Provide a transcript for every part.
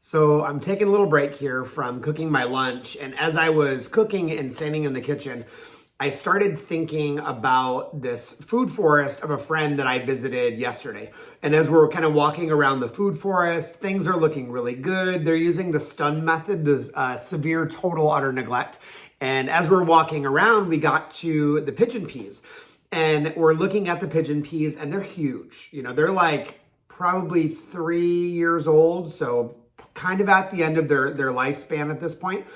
So I'm taking a little break here from cooking my lunch. And as I was cooking and standing in the kitchen, I started thinking about this food forest of a friend that I visited yesterday. And as we're kind of walking around the food forest, things are looking really good. They're using the stun method, the severe total utter neglect. And as we're walking around, we got to the pigeon peas. And we're looking at the pigeon peas and they're huge. They're like probably 3 years old. So kind of at the end of their lifespan at this point,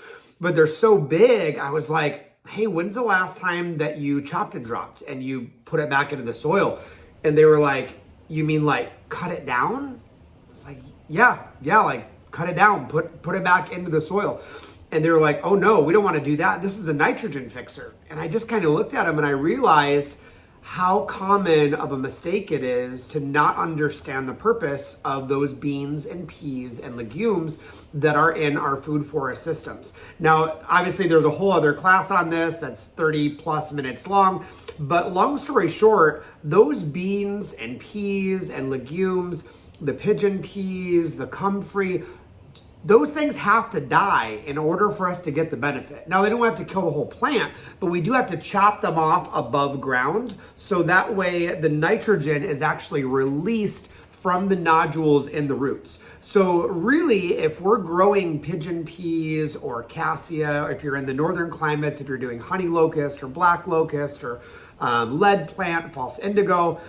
but they're so big. I was like, hey, when's the last time that you chopped and dropped and you put it back into the soil? And they were like, you mean like cut it down? I was like, yeah, like cut it down, put it back into the soil. And they were like, oh no, we don't want to do that. This is a nitrogen fixer. And I just kind of looked at them and I realized how common of a mistake it is to not understand the purpose of those beans and peas and legumes that are in our food forest systems. Now, obviously there's a whole other class on this that's 30 plus minutes long, but long story short, those beans and peas and legumes, the pigeon peas, the comfrey, those things have to die in order for us to get the benefit. Now, they don't have to kill the whole plant, but we do have to chop them off above ground. So that way the nitrogen is actually released from the nodules in the roots. So really, if we're growing pigeon peas or cassia, if you're in the northern climates, if you're doing honey locust or black locust or lead plant, false indigo,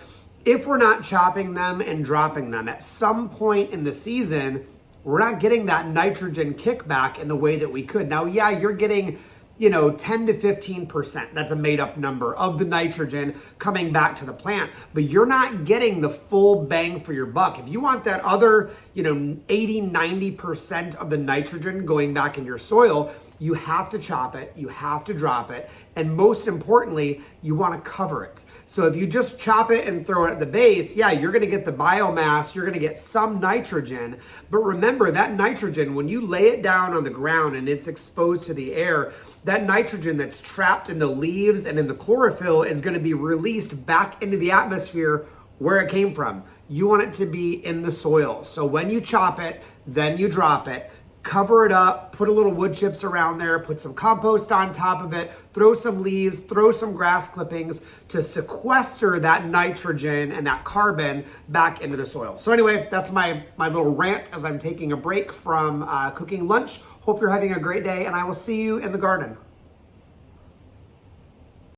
if we're not chopping them and dropping them at some point in the season, we're not getting that nitrogen kickback in the way that we could. Now, yeah, you're getting, 10 to 15%. That's a made up number of the nitrogen coming back to the plant, but you're not getting the full bang for your buck. If you want that other, 80, 90% of the nitrogen going back in your soil, you have to chop it, you have to drop it, and most importantly, you want to cover it. So if you just chop it and throw it at the base, yeah, you're going to get the biomass, you're going to get some nitrogen, but remember that nitrogen, when you lay it down on the ground and it's exposed to the air, that nitrogen that's trapped in the leaves and in the chlorophyll is going to be released back into the atmosphere where it came from. You want it to be in the soil. So when you chop it, then you drop it, cover it up, put a little wood chips around there, put some compost on top of it, throw some leaves, throw some grass clippings to sequester that nitrogen and that carbon back into the soil. So anyway, that's my little rant as I'm taking a break from cooking lunch. Hope you're having a great day and I will see you in the garden.